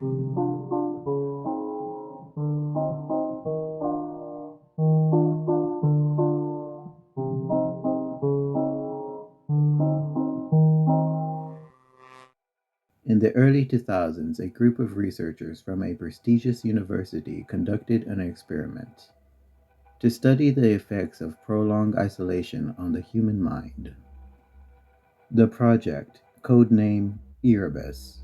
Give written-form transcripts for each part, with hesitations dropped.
In the early 2000s, a group of researchers from a prestigious university conducted an experiment to study the effects of prolonged isolation on the human mind. The project, codenamed Erebus,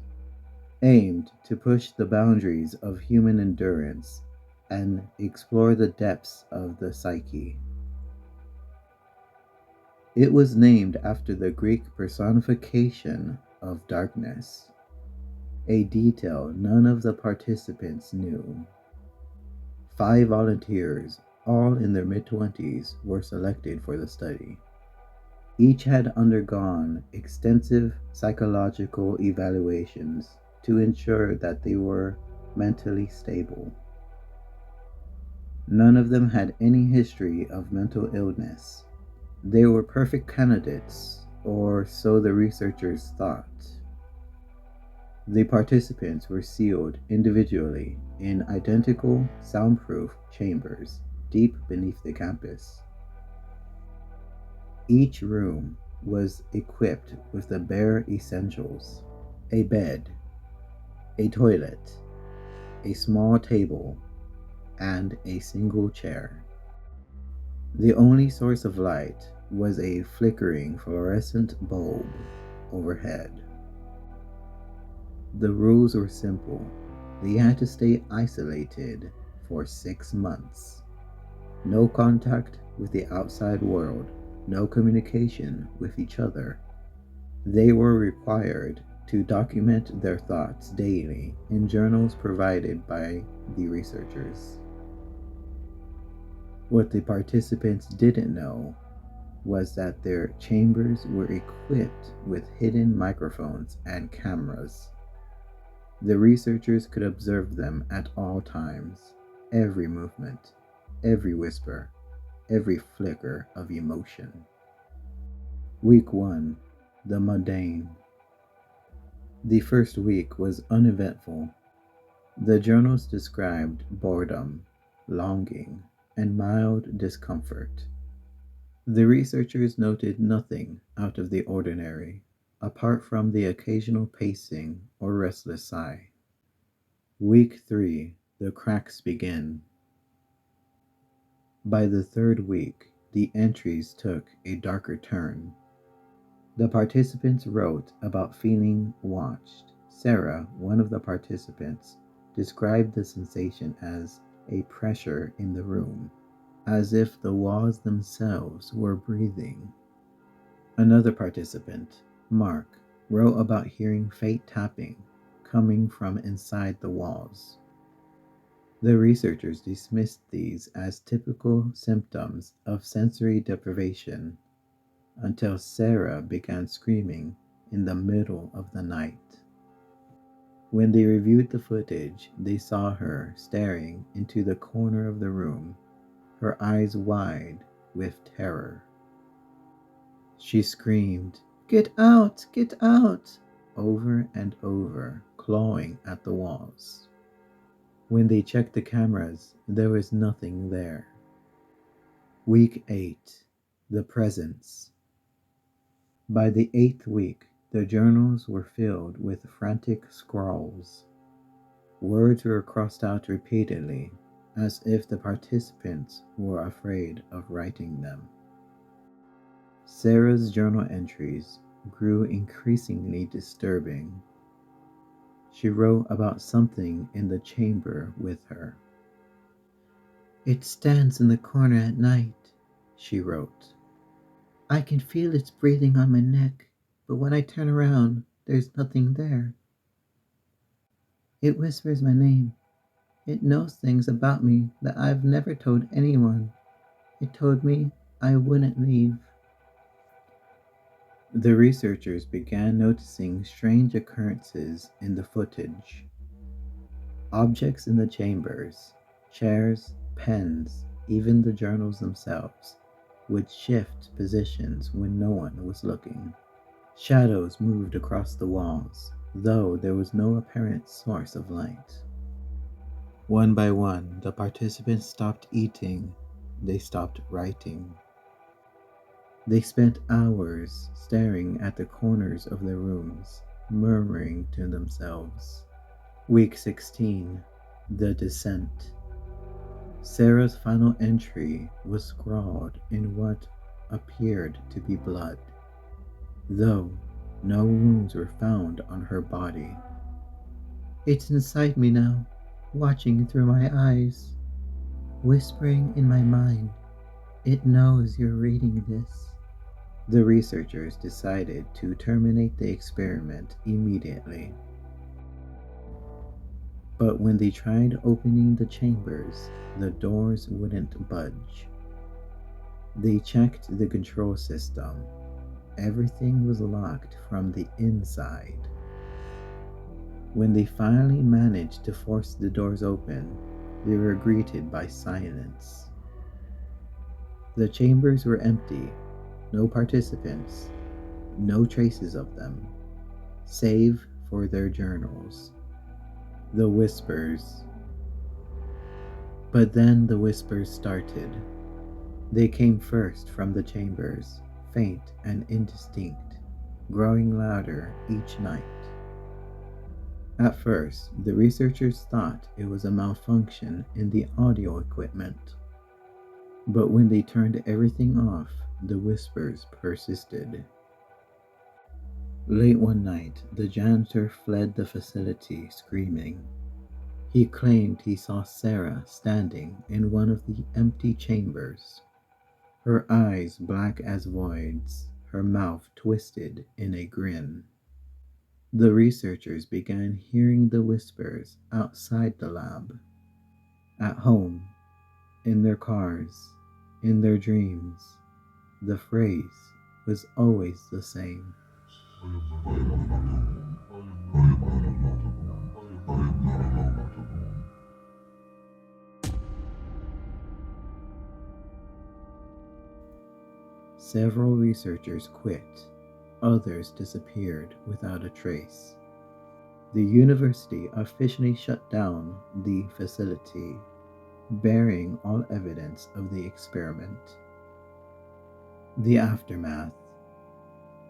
aimed to push the boundaries of human endurance and explore the depths of the psyche. It was named after the Greek personification of darkness, a detail none of the participants knew. 5 volunteers, all in their mid-20s, were selected for the study. Each had undergone extensive psychological evaluations to ensure that they were mentally stable. None of them had any history of mental illness. They were perfect candidates, or so the researchers thought. The participants were sealed individually in identical soundproof chambers deep beneath the campus. Each room was equipped with the bare essentials: a bed, a toilet, a small table, and a single chair. The only source of light was a flickering fluorescent bulb overhead. The rules were simple. They had to stay isolated for 6 months. No contact with the outside world, no communication with each other. They were required to document their thoughts daily in journals provided by the researchers. What the participants didn't know was that their chambers were equipped with hidden microphones and cameras. The researchers could observe them at all times, every movement, every whisper, every flicker of emotion. Week 1, the mundane. The first week was uneventful. The journals described boredom, longing, and mild discomfort. The researchers noted nothing out of the ordinary, apart from the occasional pacing or restless sigh. Week 3, the cracks begin. By the third week, the entries took a darker turn. The participants wrote about feeling watched. Sarah, one of the participants, described the sensation as a pressure in the room, as if the walls themselves were breathing. Another participant, Mark, wrote about hearing faint tapping coming from inside the walls. The researchers dismissed these as typical symptoms of sensory deprivation until Sarah began screaming in the middle of the night. When they reviewed the footage, they saw her staring into the corner of the room, her eyes wide with terror. She screamed, get out," over and over, clawing at the walls. When they checked the cameras, there was nothing there. Week 8, the presence. By the 8th week, the journals were filled with frantic scrawls. Words were crossed out repeatedly, as if the participants were afraid of writing them. Sarah's journal entries grew increasingly disturbing. She wrote about something in the chamber with her. "It stands in the corner at night," she wrote. "I can feel its breathing on my neck, but when I turn around, there's nothing there. It whispers my name. It knows things about me that I've never told anyone. It told me I wouldn't leave." The researchers began noticing strange occurrences in the footage. Objects in the chambers, chairs, pens, even the journals themselves, would shift positions when no one was looking. Shadows moved across the walls, though there was no apparent source of light. One by one, the participants stopped eating, they stopped writing. They spent hours staring at the corners of their rooms, murmuring to themselves. Week 16, The Descent. Sarah's final entry was scrawled in what appeared to be blood, though no wounds were found on her body. It's inside me now, watching through my eyes, whispering in my mind. It knows you're reading this. The researchers decided to terminate the experiment immediately. But when they tried opening the chambers, the doors wouldn't budge. They checked the control system. Everything was locked from the inside. When they finally managed to force the doors open, they were greeted by silence. The chambers were empty, no participants, no traces of them, save for their journals. The whispers. But then the whispers started. They came first from the chambers, faint and indistinct, growing louder each night. At first, the researchers thought it was a malfunction in the audio equipment. But when they turned everything off, the whispers persisted. Late one night, the janitor fled the facility screaming. He claimed he saw Sarah standing in one of the empty chambers, her eyes black as voids, her mouth twisted in a grin. The researchers began hearing the whispers outside the lab, at home, in their cars, in their dreams. The phrase was always the same. Several researchers quit, others disappeared without a trace. The university officially shut down the facility, burying all evidence of the experiment. The aftermath.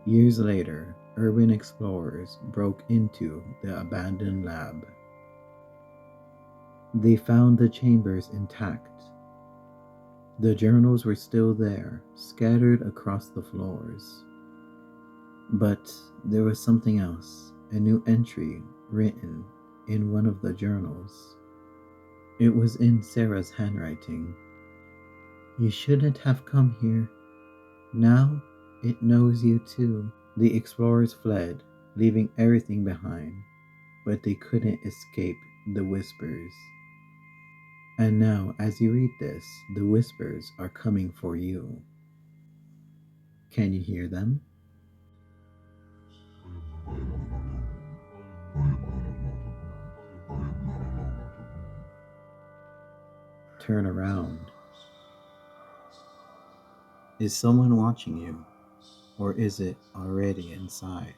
Years later, urban explorers broke into the abandoned lab. They found the chambers intact. The journals were still there, scattered across the floors. But there was something else, a new entry written in one of the journals. It was in Sarah's handwriting. You shouldn't have come here. Now it knows you too. The explorers fled, leaving everything behind, but they couldn't escape the whispers. And now, as you read this, the whispers are coming for you. Can you hear them? Turn around. Is someone watching you, or is it already inside?